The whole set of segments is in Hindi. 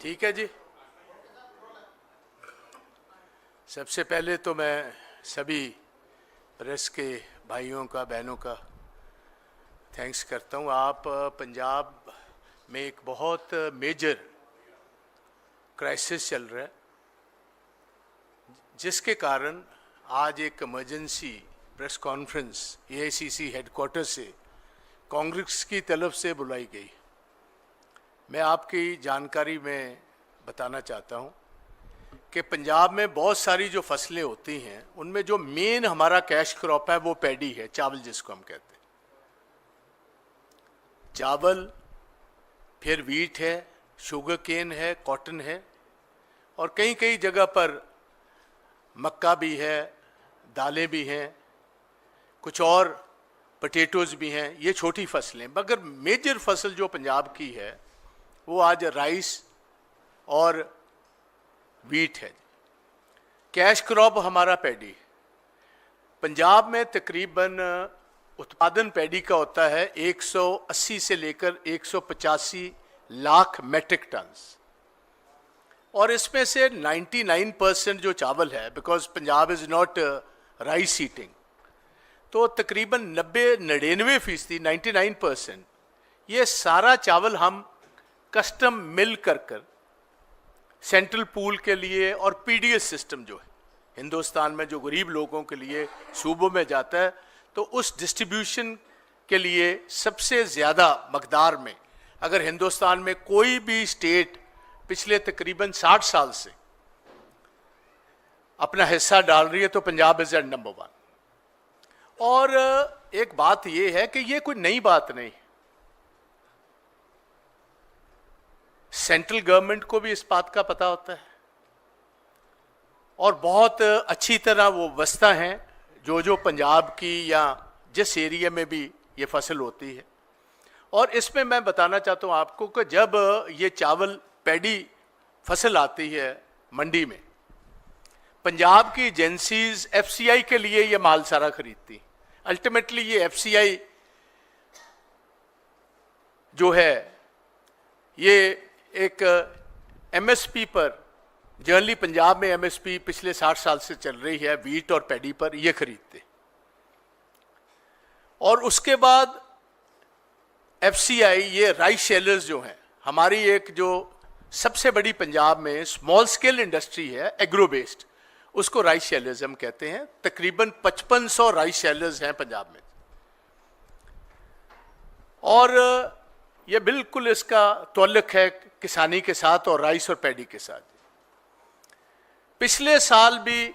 ठीक है जी। सबसे पहले तो मैं सभी प्रेस के भाइयों का, बहनों का थैंक्स करता हूँ। आप पंजाब में एक बहुत मेजर क्राइसिस चल रहा है, जिसके कारण आज एक emergency press conference AICC headquarter से कांग्रेस की तरफ से बुलाई गई। मैं आपकी जानकारी में बताना चाहता हूँ कि पंजाब में बहुत सारी जो फसलें होती हैं, उनमें जो मेन हमारा कैश क्रॉप है वो पैडी है, चावल जिसको हम कहते हैं। चावल, फिर वीट है, शुगर केन है, कॉटन है, और कई कई जगह पर मक्का भी है, दालें भी हैं, कुछ और पोटैटोज़ भी हैं। ये छोटी फसलें, मगर मेजर फसल जो पंजाब की है वो आज राइस और वीट है। कैश क्रॉप हमारा पैडी है। पंजाब में तकरीबन उत्पादन पैडी का होता है 180 से लेकर 185 लाख मेट्रिक टन्स, और इसमें से 99% जो चावल है, because Punjab is not rice eating, तो तकरीबन 99% 99% ये सारा चावल हम कस्टम मिल कर सेंट्रल पूल के लिए और पीडीएस सिस्टम जो है हिंदुस्तान में जो गरीब लोगों के लिए सूबों में जाता है, तो उस डिस्ट्रीब्यूशन के लिए सबसे ज़्यादा मकदार में अगर हिंदुस्तान में कोई भी स्टेट पिछले तकरीबन 60 साल से अपना हिस्सा डाल रही है तो पंजाब इज एट नंबर 1। और एक बात यह है कि ये कोई नई बात नहीं, सेंट्रल गवर्नमेंट को भी इस बात का पता होता है और बहुत अच्छी तरह वो वस्ता हैं जो पंजाब की या जिस एरिया में भी ये फसल होती है। और इसमें मैं बताना चाहता हूँ आपको कि जब ये चावल पैडी फसल आती है मंडी में, पंजाब की एजेंसीज एफसीआई के लिए ये माल सारा खरीदती। अल्टीमेटली ये एफसीआई जो है ये एक एमएसपी पर, जनरली पंजाब में एमएसपी पिछले 60 साल से चल रही है वीट और पैडी पर, ये खरीदते। और उसके बाद एफसीआई ये राइस शेलर्स जो हैं, हमारी एक जो सबसे बड़ी पंजाब में स्मॉल स्केल इंडस्ट्री है एग्रो बेस्ड, उसको राइस शेलर्स हम कहते हैं। तकरीबन 5500 राइस शेलर्स हैं पंजाब में, और ये बिल्कुल इसका ताल्लुक है किसानी के साथ और राइस और पैडी के साथ। पिछले साल भी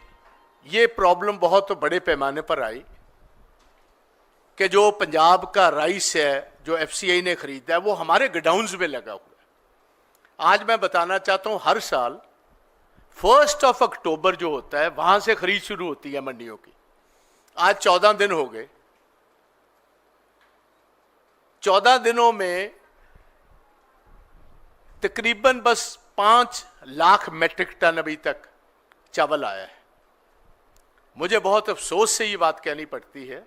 ये प्रॉब्लम बहुत बड़े पैमाने पर आई कि जो पंजाब का राइस है जो एफसीआई ने खरीदा है वो हमारे गोडाउन्स में लगा हुआ है। आज मैं बताना चाहता हूँ, हर साल 1 अक्टूबर जो होता है वहां से खरीद शुरू होती है मंडियों की। आज 14 दिन हो गए, 14 दिनों में तकरीबन बस 5 लाख मेट्रिक टन अभी तक चावल आया है। मुझे बहुत अफसोस से ये बात कहनी पड़ती है,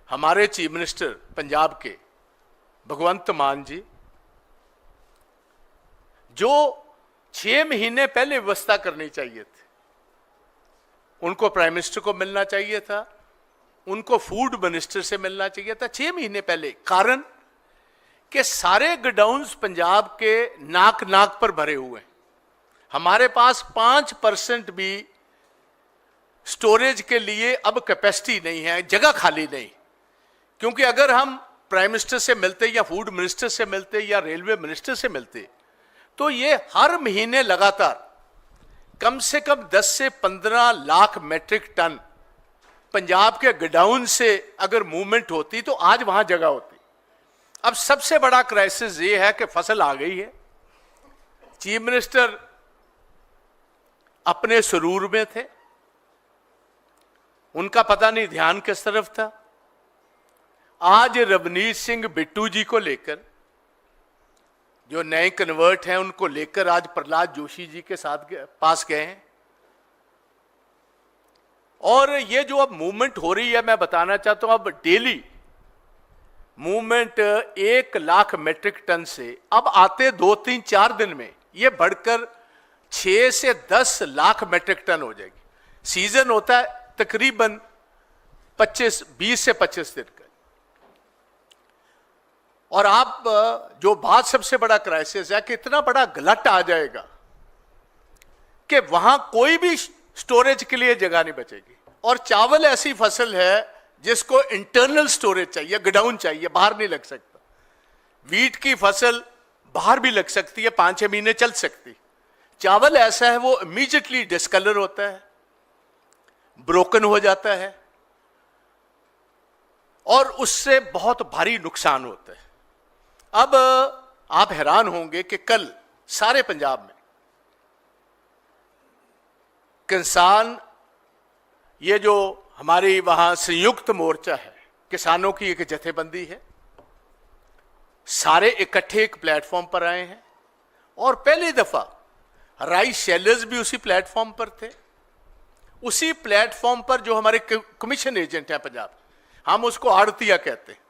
हमारे चीफ मिनिस्टर पंजाब के भगवंत मान जी, जो 6 महीने पहले व्यवस्था करनी चाहिए थी, उनको प्राइम मिनिस्टर को मिलना चाहिए था, उनको फूड मिनिस्टर से मिलना चाहिए था 6 महीने पहले। कारण कि सारे गोडाउन्स पंजाब के नाक नाक पर भरे हुए हैं। हमारे पास 5% भी स्टोरेज के लिए अब कैपेसिटी नहीं है, जगह खाली नहीं। क्योंकि अगर हम प्राइम मिनिस्टर से मिलते या फूड मिनिस्टर से मिलते या रेलवे मिनिस्टर से मिलते, तो ये हर महीने लगातार कम से कम 10 से 15 लाख मेट्रिक टन पंजाब के गोडाउन से अगर मूवमेंट होती तो आज वहां जगह होती। अब सबसे बड़ा क्राइसिस ये है कि फसल आ गई है, चीफ मिनिस्टर अपने सुरूर में थे, उनका पता नहीं ध्यान किस तरफ था। आज रवनीत सिंह बिट्टू जी को लेकर, जो नए कन्वर्ट हैं, उनको लेकर आज प्रहलाद जोशी जी के साथ पास गए हैं। और ये जो अब मूवमेंट हो रही है, मैं बताना चाहता हूं, अब daily movement 1 lakh metric ton से अब आते 2, 3, 4 दिन में ये बढ़कर 6 से 10 लाख मेट्रिक टन हो जाएगी। सीजन होता है तकरीबन 20 से 25 दिन का। और आप जो बात सबसे बड़ा क्राइसिस है कि इतना बड़ा गलट आ जाएगा कि वहां कोई भी स्टोरेज के लिए जगह नहीं बचेगी। और चावल ऐसी फसल है जिसको इंटरनल स्टोरेज चाहिए, गोडाउन चाहिए, बाहर नहीं लग सकता। वीट की फसल बाहर भी लग सकती है, 5-6 महीने चल सकती। चावल ऐसा है वो इमीडिएटली डिस्कलर होता है, ब्रोकन हो जाता है और उससे बहुत भारी नुकसान होता है। अब आप हैरान होंगे कि कल सारे पंजाब में किसान, ये जो हमारी वहां संयुक्त मोर्चा है, किसानों की एक जथेबंदी है, सारे इकट्ठे एक प्लेटफॉर्म पर आए हैं। और पहली दफा राइस शेलर्स भी उसी प्लेटफॉर्म पर थे। उसी प्लेटफॉर्म पर जो हमारे कमीशन एजेंट है पंजाब, हम उसको आड़तिया कहते हैं,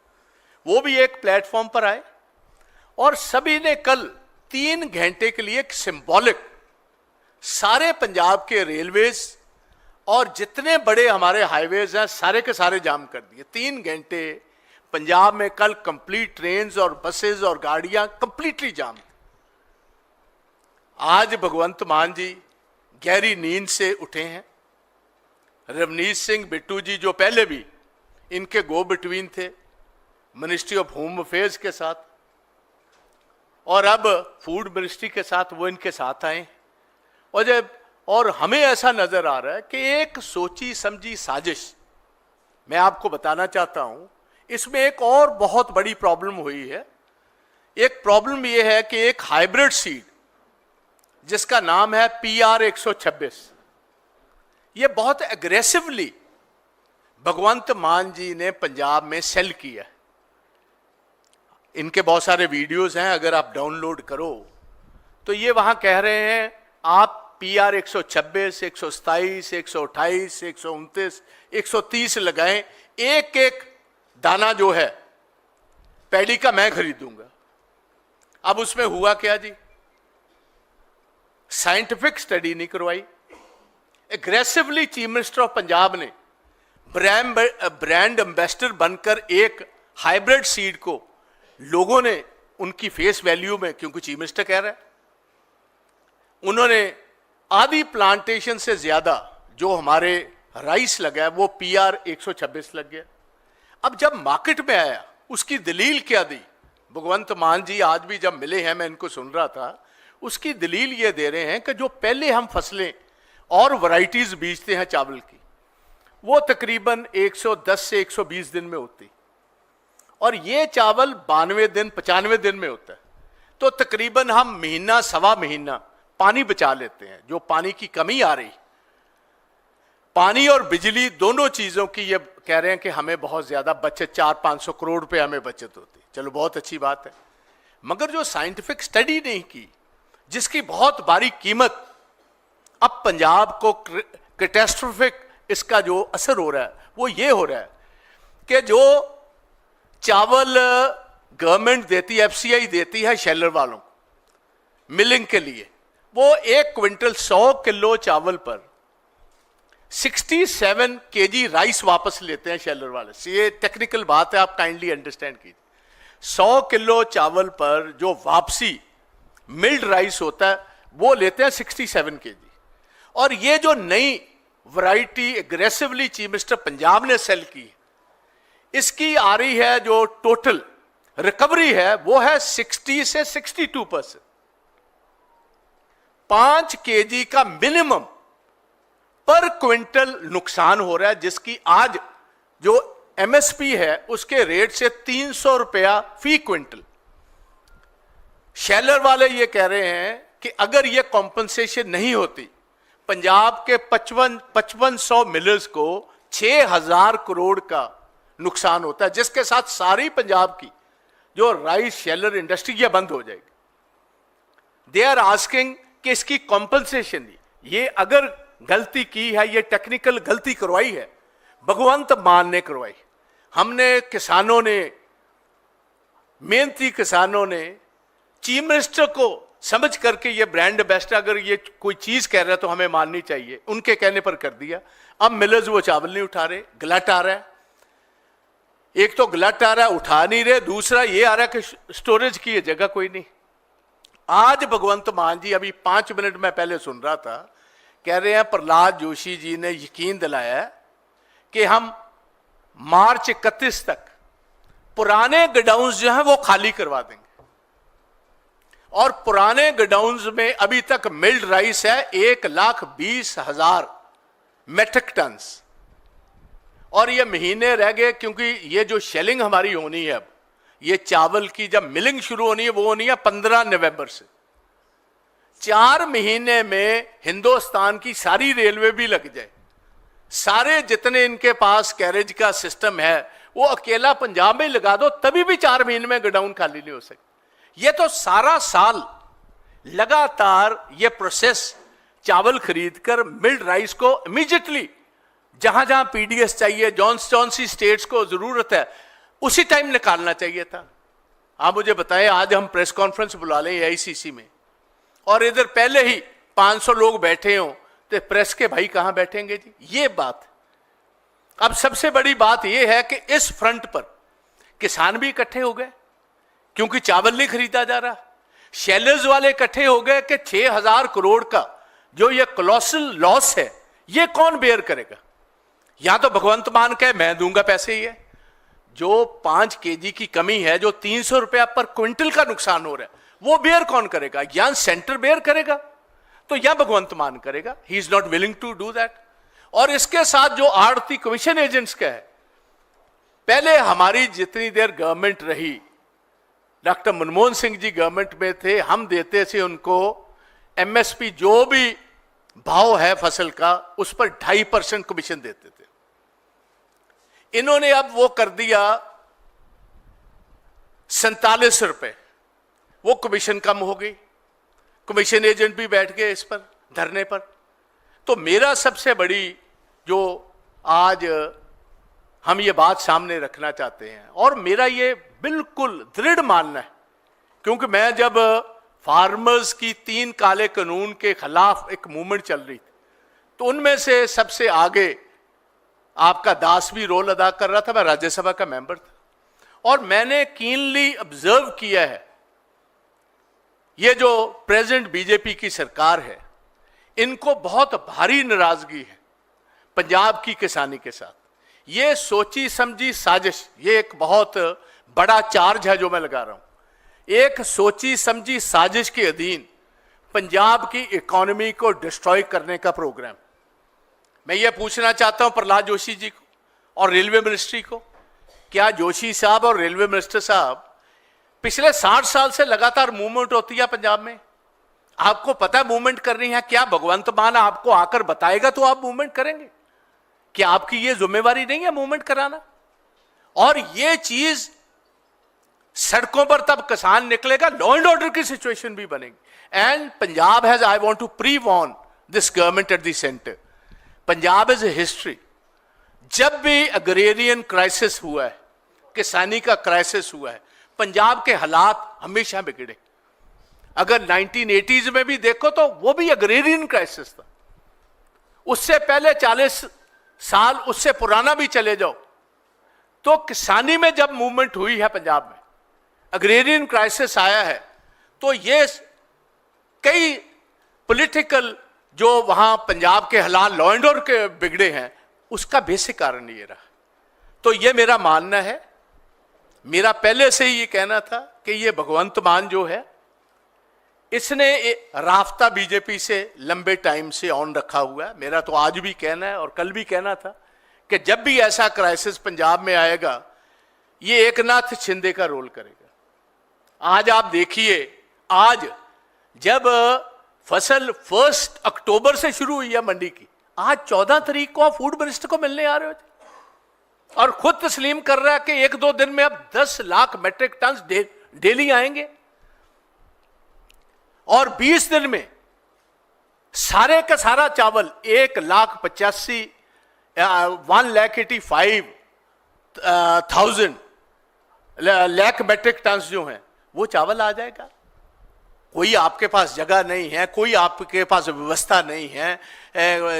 वो भी एक प्लेटफॉर्म पर आए और सभी ने कल 3 घंटे के लिए एक सिंबॉलिक सारे पंजाब के रेलवेज और जितने बड़े हमारे हाईवेज हैं सारे के सारे जाम कर दिए। 3 घंटे पंजाब में कल कंप्लीट ट्रेन्स और बसेस और गाड़ियां कंप्लीटली जाम। आज भगवंत मान जी गहरी नींद से उठे हैं। रवनीत सिंह बिट्टू जी जो पहले भी इनके गो बिटवीन थे मिनिस्ट्री ऑफ होम अफेयर्स के साथ और अब फूड मिनिस्ट्री के साथ, वो इनके साथ आए। और हमें ऐसा नजर आ रहा है कि एक सोची समझी साजिश, मैं आपको बताना चाहता हूं, इसमें एक और बहुत बड़ी प्रॉब्लम हुई है। एक प्रॉब्लम यह है कि एक हाइब्रिड सीड जिसका नाम है PR 126, यह बहुत एग्रेसिवली भगवंत मान जी ने पंजाब में सेल किया। इनके बहुत सारे वीडियोस हैं, अगर आप डाउनलोड करो तो ये वहां कह रहे हैं आप PR 126, 127, 128, 129, 130 लगाएं, एक एक दाना जो है पैडी का मैं खरीदूंगा। अब उसमें हुआ क्या जी? साइंटिफिक स्टडी नहीं करवाई। Aggressively chief minister of Punjab ने ब्रांड एम्बेसडर बनकर एक हाइब्रिड सीड को, लोगों ने उनकी फेस वैल्यू में, क्योंकि चीफ मिनिस्टर कह रहा है, उन्होंने आधी प्लांटेशन से ज्यादा जो हमारे राइस लगा है वो PR 126 लग गया। अब जब मार्केट में आया उसकी दलील क्या दी? भगवंत मान जी आज भी जब मिले हैं, मैं इनको सुन रहा था, उसकी दलील ये दे रहे हैं कि जो पहले हम फसलें और वैरायटीज बीजते हैं चावल की, वो तकरीबन 110 से 120 दिन में होती और ये चावल 92 दिन 95 दिन में होता है। तो तकरीबन हम महीना सवा महीना पानी बचा लेते हैं। जो पानी की कमी आ रही, पानी और बिजली दोनों चीजों की ये कह रहे हैं कि हमें बहुत ज्यादा बचत, 400-500 करोड़ रुपए हमें बचत होती। चलो बहुत अच्छी बात है, मगर जो साइंटिफिक स्टडी नहीं की, जिसकी बहुत भारी कीमत अब पंजाब को कैटास्ट्रोफिक इसका जो असर हो रहा है वो ये हो रहा है कि जो चावल गवर्नमेंट देती है, FCI देती है शेलर वालों को मिलिंग के लिए, वो 1 क्विंटल 100 किलो चावल पर 67 kg राइस वापस लेते हैं शेलर वाले से। ये टेक्निकल बात है, आप काइंडली अंडरस्टैंड कीजिए। 100 किलो चावल पर जो वापसी मिल्ड राइस होता है वो लेते हैं 67 kg। और ये जो नई variety aggressively chief minister Punjab ने सेल की, इसकी आ रही है जो टोटल रिकवरी है वो है 60 से 62%। 5 kg का मिनिमम पर क्विंटल नुकसान हो रहा है, जिसकी आज जो MSP है उसके रेट से 300 रुपया फी क्विंटल। शेलर वाले ये कह रहे हैं कि अगर ये कॉम्पनसेशन नहीं होती, पंजाब के 5500 मिलर्स को 6000 करोड़ का नुकसान होता है, जिसके साथ सारी पंजाब की जो राइस शेलर इंडस्ट्री ये बंद हो जाएगी। दे आर आस्किंग कि इसकी कॉम्पनसेशन, ये अगर गलती की है, ये टेक्निकल गलती करवाई है, भगवंत मान ने करवाई। हमने किसानों ने, मेहनती किसानों ने चीफ मिनिस्टर को समझ करके ये ब्रांड एम्बेसडर अगर ये कोई चीज कह रहा है तो हमें माननी चाहिए, उनके कहने पर कर दिया। अब मिलर्स वो चावल नहीं उठा रहे, गलत आ रहा है। एक तो गलत आ रहा है, उठा नहीं रहे, दूसरा ये आ रहा है कि स्टोरेज की ये जगह कोई नहीं। आज भगवंत मान जी, अभी 5 मिनट में पहले सुन रहा था, कह रहे हैं प्रहलाद जोशी जी ने यकीन दिलाया कि हम मार्च 31 तक पुराने गोडाउन्स जो हैं वो खाली करवा देंगे। और पुराने गोडाउन्स में अभी तक मिल्ड राइस है 1,20,000 मेट्रिक टन, और ये महीने रह गए, क्योंकि ये जो शेलिंग हमारी होनी है, अब ये चावल की जब मिलिंग शुरू होनी है वो होनी है 15 नवंबर से। 4 महीने में हिंदुस्तान की सारी रेलवे भी लग जाए, सारे जितने इनके पास कैरेज का सिस्टम है वो अकेला पंजाब में लगा दो, तभी भी 4 महीने में गोडाउन खाली नहीं हो सकते। ये तो सारा साल लगातार ये प्रोसेस चावल खरीदकर मिल्ड राइस को इमीडिएटली जहां जहां पीडीएस चाहिए, जौन सी स्टेट्स को जरूरत है, उसी टाइम निकालना चाहिए था। आप मुझे बताएं, आज हम प्रेस कॉन्फ्रेंस बुला लें एआईसीसी में और इधर पहले ही 500 लोग बैठे हों, तो प्रेस के भाई कहां बैठेंगे जी? ये बात। अब सबसे बड़ी बात यह है कि इस फ्रंट पर किसान भी इकट्ठे हो गए, क्योंकि चावल नहीं खरीदा जा रहा। शेलर्स वाले इकट्ठे हो गए कि 6,000 करोड़ का जो ये कोलोसल लॉस है, ये कौन बेयर करेगा? या तो भगवंत मान के मैं दूंगा पैसे, ये जो 5 केजी की कमी है, जो 300 रुपया पर क्विंटल का नुकसान हो रहा है, वो बेयर कौन करेगा? या सेंटर बेयर करेगा तो या भगवंत मान करेगा। He is not willing to do that. और इसके साथ जो आड़ती कमीशन एजेंट्स का है, पहले हमारी जितनी देर गवर्नमेंट रही, डॉक्टर मनमोहन सिंह जी गवर्नमेंट में थे, हम देते थे उनको एमएसपी जो भी भाव है फसल का, उस पर 2.5% कमीशन देते थे। इन्होंने अब वो कर दिया 47 रुपए, वो कमीशन कम हो गई। कमीशन एजेंट भी बैठ गए इस पर धरने पर। तो मेरा सबसे बड़ी जो आज हम ये बात सामने रखना चाहते हैं, और मेरा ये बिल्कुल दृढ़ मानना है, क्योंकि मैं जब फार्मर्स की 3 काले कानून के खिलाफ एक मूवमेंट चल रही थी, तो उनमें से सबसे आगे आपका दास भी रोल अदा कर रहा था, मैं राज्यसभा का मेंबर था, और मैंने कीनली ऑब्जर्व किया है ये जो प्रेजेंट बीजेपी की सरकार है, इनको बहुत भारी नाराजगी है पंजाब की किसानी के साथ। ये सोची समझी साजिश, ये एक बहुत बड़ा चार्ज है जो मैं लगा रहा हूं। एक सोची समझी साजिश के अधीन पंजाब की इकोनॉमी को डिस्ट्रॉय करने का प्रोग्राम। मैं ये पूछना चाहता हूं प्रहलाद जोशी जी को और रेलवे मिनिस्ट्री को, क्या जोशी साहब और रेलवे मिनिस्टर साहब, पिछले 60 साल से लगातार मूवमेंट होती है पंजाब में, आपको पता है मूवमेंट करनी है, क्या भगवंत मान आपको आकर बताएगा तो आप मूवमेंट करेंगे? क्या आपकी ये जिम्मेवारी नहीं है मूवमेंट कराना? और ये चीज सड़कों पर तब किसान निकलेगा, लॉ एंड ऑर्डर की सिचुएशन भी बनेगी। And Punjab has, I want to prewarn this government at the centre, Punjab is a history. जब भी अग्रेरियन क्राइसिस हुआ है, किसानी का क्राइसिस हुआ है, पंजाब के हालात हमेशा बिगड़े। अगर 1980s में भी देखो तो वो भी अग्रेरियन क्राइसिस था। उससे पहले 40 साल, उससे पुराना भी चले जाओ, तो किसानी में जब मूवमेंट हुई है पंजाब में, अग्रेरियन क्राइसिस आया है, तो ये कई पॉलिटिकल जो वहां पंजाब के हालात लॉ एंड ऑर्डर के बिगड़े हैं, उसका बेसिक कारण ये रहा। तो ये मेरा मानना है, मेरा पहले से ही ये कहना था कि ये भगवंत मान जो है, इसने राफ्ता बीजेपी से लंबे टाइम से ऑन रखा हुआ है। मेरा तो आज भी कहना है और कल भी कहना था कि जब भी ऐसा क्राइसिस पंजाब में आएगा, ये एकनाथ शिंदे का रोल करेगा। आज आप देखिए, आज जब फसल 1 अक्टूबर से शुरू हुई है मंडी की, आज 14 तारीख को आप फूड मिनिस्टर को मिलने आ रहे हो और खुद तस्लीम कर रहा है कि 1-2 दिन में अब 10 लाख मेट्रिक टन डेली आएंगे, और 20 दिन में सारे का सारा चावल 1,85,000 लाख मेट्रिक टन जो हैं वो चावल आ जाएगा। कोई आपके पास जगह नहीं है, कोई आपके पास व्यवस्था नहीं है।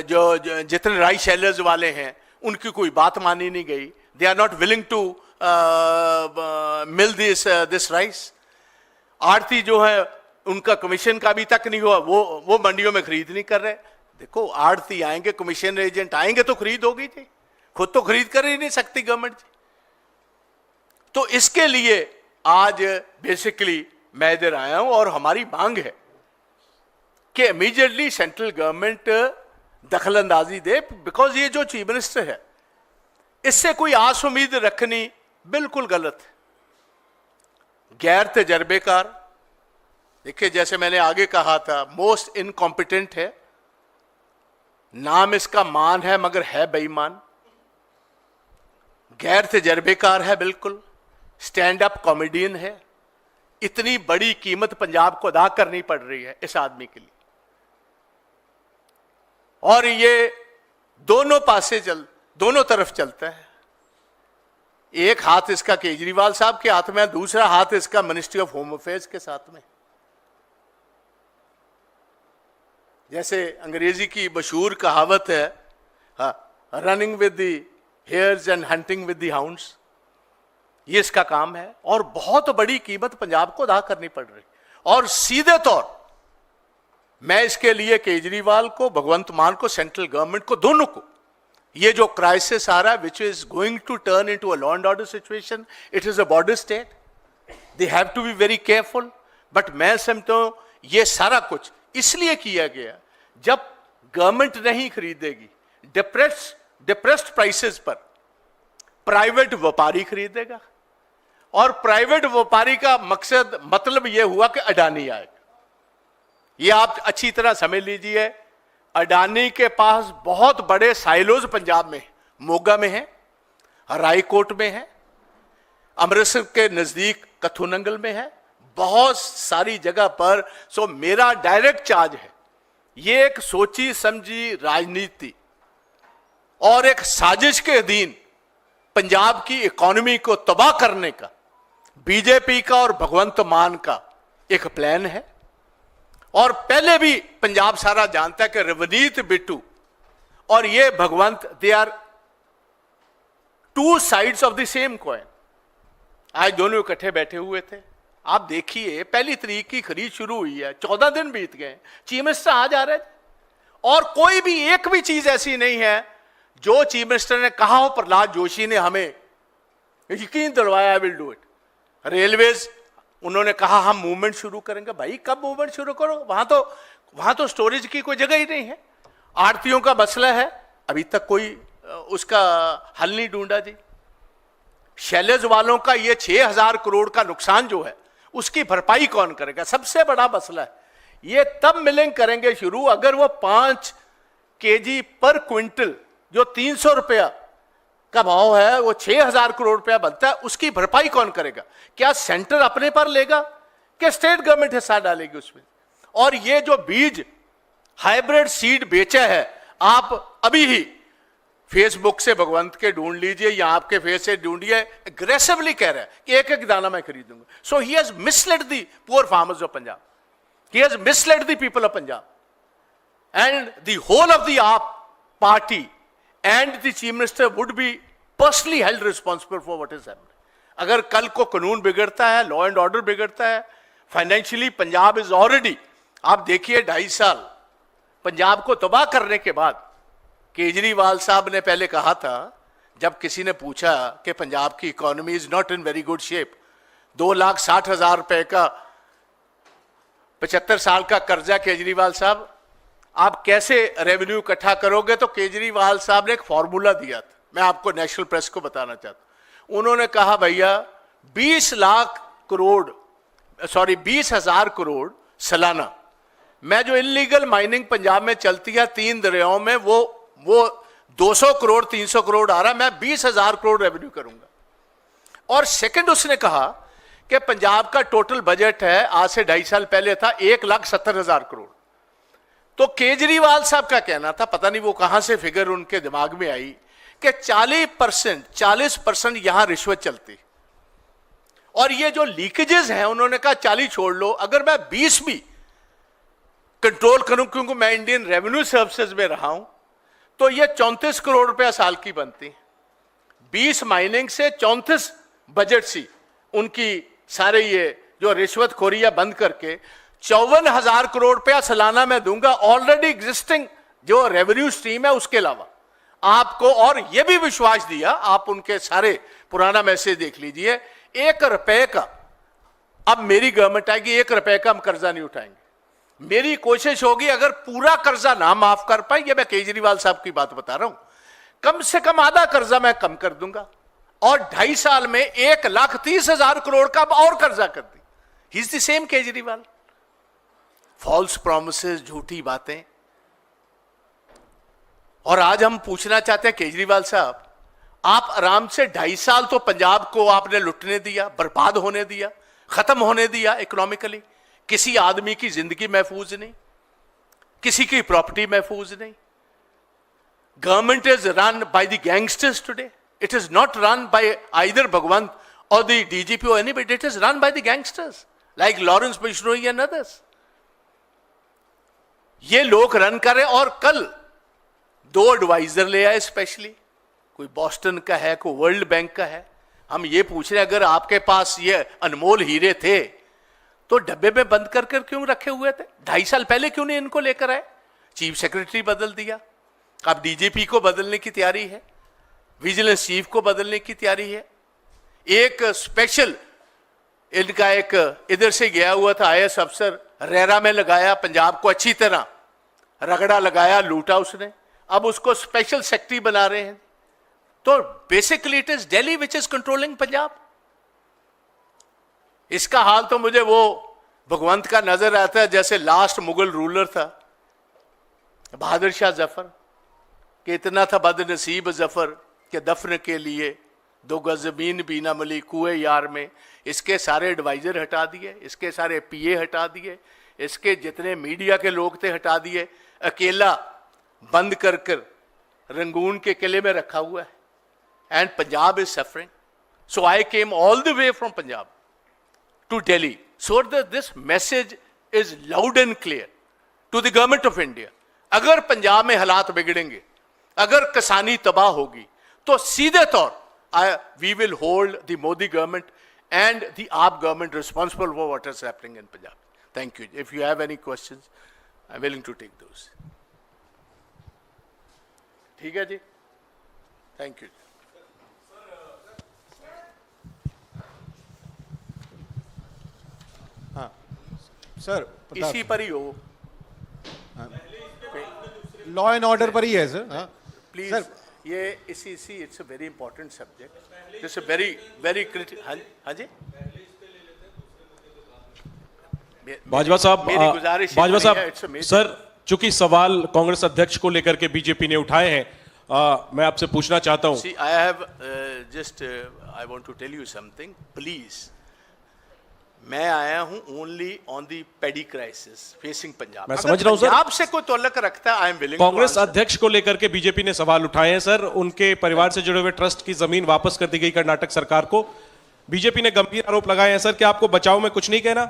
जो जितने राइस सेलर्स वाले हैं उनकी कोई बात मानी नहीं गई। They are not willing to mill this rice. आड़ती जो है उनका कमीशन का अभी तक नहीं हुआ, वो मंडियों में खरीद नहीं कर रहे। देखो, आड़ती आएंगे, कमीशन एजेंट आएंगे तो खरीद होगी जी, खुद तो खरीद कर ही नहीं सकती गवर्नमेंट जी। तो इसके लिए आज बेसिकली मैं इधर आया हूं और हमारी मांग है कि इमीडिएटली सेंट्रल गवर्नमेंट दखलंदाजी दे, बिकॉज ये जो चीफ मिनिस्टर है इससे कोई आस उम्मीद रखनी बिल्कुल गलत है, गैर तजर्बेकार। देखिए, जैसे मैंने आगे कहा था, मोस्ट इनकॉम्पिटेंट है, नाम इसका मान है मगर है बेईमान, गैर तजर्बेकार है बिल्कुल, स्टैंड अप कॉमेडियन है। इतनी बड़ी कीमत पंजाब को अदा करनी पड़ रही है इस आदमी के लिए, और ये दोनों तरफ चलता है। एक हाथ इसका केजरीवाल साहब के हाथ में, दूसरा हाथ इसका मिनिस्ट्री ऑफ होम अफेयर्स के साथ में। जैसे अंग्रेजी की मशहूर कहावत है, running with the hairs and hunting with the hounds, ये इसका काम है। और बहुत बड़ी कीमत पंजाब को अदा करनी पड़ रही, और सीधे तौर मैं इसके लिए केजरीवाल को, भगवंत मान को, सेंट्रल गवर्नमेंट को, दोनों को, ये जो क्राइसिस आ रहा है which is going to turn into a law and order situation, it is a border state, they have to be very careful. But मैं समझता हूं ये सारा कुछ इसलिए किया गया, जब गवर्नमेंट नहीं खरीदेगी, डिप्रेस्ड प्राइसेस पर प्राइवेट व्यापारी खरीदेगा, और प्राइवेट व्यापारी का मतलब यह हुआ कि अडानी आएगा। यह आप अच्छी तरह समझ लीजिए, अडानी के पास बहुत बड़े साइलोज पंजाब में, मोगा में है, रायकोट में है, अमृतसर के नजदीक कथुनंगल में है, बहुत सारी जगह पर। सो मेरा डायरेक्ट चार्ज है, ये एक सोची समझी राजनीति और एक साजिश के अधीन पंजाब की इकोनॉमी को तबाह करने का बीजेपी का और भगवंत मान का एक प्लान है। और पहले भी पंजाब सारा जानता है कि रवनीत बिट्टू और ये Bhagwant, they are two sides of the same coin. आज दोनों इकट्ठे बैठे हुए थे। आप देखिए, पहली तारीख की खरीद शुरू हुई है, 14 दिन बीत गए, चीफ मिनिस्टर आज आ रहे, और कोई भी एक भी चीज ऐसी नहीं है जो चीफ मिनिस्टर ने कहा हो, प्रहलाद जोशी ने हमें यकीन दिलवाया, I will do it. Railways, उन्होंने कहा हम मूवमेंट शुरू करेंगे। भाई कब मूवमेंट शुरू करो, वहां तो स्टोरेज की कोई जगह ही नहीं है। आड़तियों का मसला है, अभी तक कोई उसका हल नहीं ढूंढा जी। शैलेज वालों का ये 6,000 करोड़ का नुकसान जो है, उसकी भरपाई कौन करेगा, सबसे बड़ा मसला है। ये तब मिलिंग करेंगे शुरू अगर वो 5 kg पर क्विंटल, जो 300 रुपया का भाव है, वो 6,000 करोड़ रुपया बनता है, उसकी भरपाई कौन करेगा? क्या सेंटर अपने पर लेगा कि स्टेट गवर्नमेंट हिस्सा डालेगी उसमें? और ये जो बीज हाइब्रिड सीड बेचा है, आप अभी ही फेसबुक से भगवंत के ढूंढ लीजिए या आपके फेस से ढूंढिए, एग्रेसिवली कह रहा है कि एक एक दाना मैं खरीदूंगा। So he has misled the poor farmers of Punjab, he has misled the people of Punjab, and the whole of the AAP party and the chief minister would be personally held responsible for what is happening. अगर कल को कानून बिगड़ता है, लॉ एंड ऑर्डर बिगड़ता है, फाइनेंशियली पंजाब इज ऑलरेडी, आप देखिए 2.5 साल पंजाब को तबाह करने के बाद, केजरीवाल साहब ने पहले कहा था, जब किसी ने पूछा कि पंजाब की economy is not in very good shape, 2,60,000 रुपए का 75 साल का कर्जा, केजरीवाल साहब आप कैसे रेवेन्यू इकट्ठा करोगे? तो केजरीवाल साहब ने एक फॉर्मूला दिया था, मैं आपको नेशनल प्रेस को बताना चाहता हूं। उन्होंने कहा भैया 20,000 करोड़ सालाना, मैं जो इलीगल माइनिंग पंजाब में चलती है 3 दरियाओं में, वो 200 करोड़ 300 करोड़ आ रहा है, मैं 20,000 करोड़ रेवेन्यू करूंगा। और सेकंड उसने कहा कि पंजाब का टोटल बजट है, आज से 2.5 साल पहले था 1,70,000 करोड़। तो केजरीवाल साहब का कहना था, पता नहीं वो कहां से फिगर उनके दिमाग में आई, कि 40% यहां रिश्वत चलती। और ये जो लीकेजेस हैं, उन्होंने कहा 40 छोड़ लो, अगर मैं 20 भी कंट्रोल करूं, क्योंकि मैं इंडियन रेवेन्यू सर्विसेज में रहा हूं, तो ये 34 करोड़ रुपया साल की बनती। 20 माइनिंग से 34 बजट सी उनकी सारे ये जो रिश्वतखोरी है बंद करके 54,000 करोड़ रुपया सालाना मैं दूंगा ऑलरेडी एग्जिस्टिंग जो रेवेन्यू स्ट्रीम है उसके अलावा आपको। और यह भी विश्वास दिया, आप उनके सारे पुराना मैसेज देख लीजिए, 1 रुपए का, अब मेरी गवर्नमेंट आएगी, 1 रुपए का हम कर्जा नहीं उठाएंगे। मेरी कोशिश होगी अगर पूरा कर्जा ना माफ कर पाए, ये मैं केजरीवाल साहब की बात बता रहा हूं, कम से कम आधा कर्जा मैं कम कर दूंगा। और 2.5 साल में 1,30,000 करोड़ का और कर्जा कर दी। He is the same Kejriwal. False promises, झूठी बातें। और आज हम पूछना चाहते हैं केजरीवाल साहब, आप आराम से 2.5 साल तो पंजाब को आपने लुटने दिया, बर्बाद होने दिया, खत्म होने दिया इकोनॉमिकली। किसी आदमी की जिंदगी महफूज नहीं, किसी की प्रॉपर्टी महफूज नहीं। Government is run by the gangsters today. It is not run by either Bhagwant or the DGP or anybody. It is run by the gangsters like Lawrence Bishnoi and others. ये लोग रन कर रहे। और कल 2 एडवाइजर ले आए स्पेशली, कोई बॉस्टन का है, कोई वर्ल्ड बैंक का है। हम ये पूछ रहे हैं अगर आपके पास ये अनमोल हीरे थे तो डब्बे में बंद कर क्यों रखे हुए थे? 2.5 साल पहले क्यों नहीं इनको लेकर आए? चीफ सेक्रेटरी बदल दिया, अब डीजीपी को बदलने की तैयारी है, विजिलेंस चीफ को बदलने की तैयारी है। एक स्पेशल इनका एक इधर से गया हुआ था आईएएस अफसर, रेरा में लगाया, पंजाब को अच्छी तरह रगड़ा लगाया, लूटा उसने, अब उसको स्पेशल सेक्रेटरी बना रहे हैं। तो basically it is Delhi which is controlling Punjab. इसका हाल तो मुझे वो भगवंत का नजर आता है जैसे लास्ट मुगल रूलर था बहादुर शाह जफर, कि इतना था बदनसीब जफर के दफन के लिए 2 गज जमीन भी ना मिली कुएं यार में। इसके सारे एडवाइजर हटा दिए, इसके सारे पीए हटा दिए, इसके जितने मीडिया के लोग थे हटा दिए, अकेला बंद कर कर रंगून के किले में रखा हुआ है। And Punjab is suffering. So I came all the way from Punjab to Delhi so that this message is loud and clear to the government of India. अगर पंजाब में हालात बिगड़ेंगे, अगर किसानी तबाह होगी, तो सीधे तौर we will hold the Modi government and the AAP government responsible for what is happening in Punjab. Thank you. If you have any questions, I'm willing to take those. ठीक है जी, thank you. सर इसी पर ही हो, लॉ एंड ऑर्डर पर ही है सर। प्लीज ये इसी it's a very important subject, it's a very very critical. हाँ जी, बाजवा साहब, मेरी गुजारिश बाजवा साहब, सर चूंकि सवाल कांग्रेस अध्यक्ष को लेकर के बीजेपी ने उठाए हैं, मैं आपसे पूछना चाहता हूं। I have just I want to tell you something please. मैं आया हूं only on the paddy crisis facing Punjab. मैं समझ रहा हूं सर, पंजाब से कोई तल्लुक रखता है, आई एम विलिंग। कांग्रेस अध्यक्ष को लेकर के बीजेपी ने सवाल उठाए हैं सर। उनके परिवार से जुड़े हुए ट्रस्ट की जमीन वापस कर दी गई कर्नाटक सरकार को। बीजेपी ने गंभीर आरोप लगाए हैं सर, क्या आपको बचाव में कुछ नहीं कहना?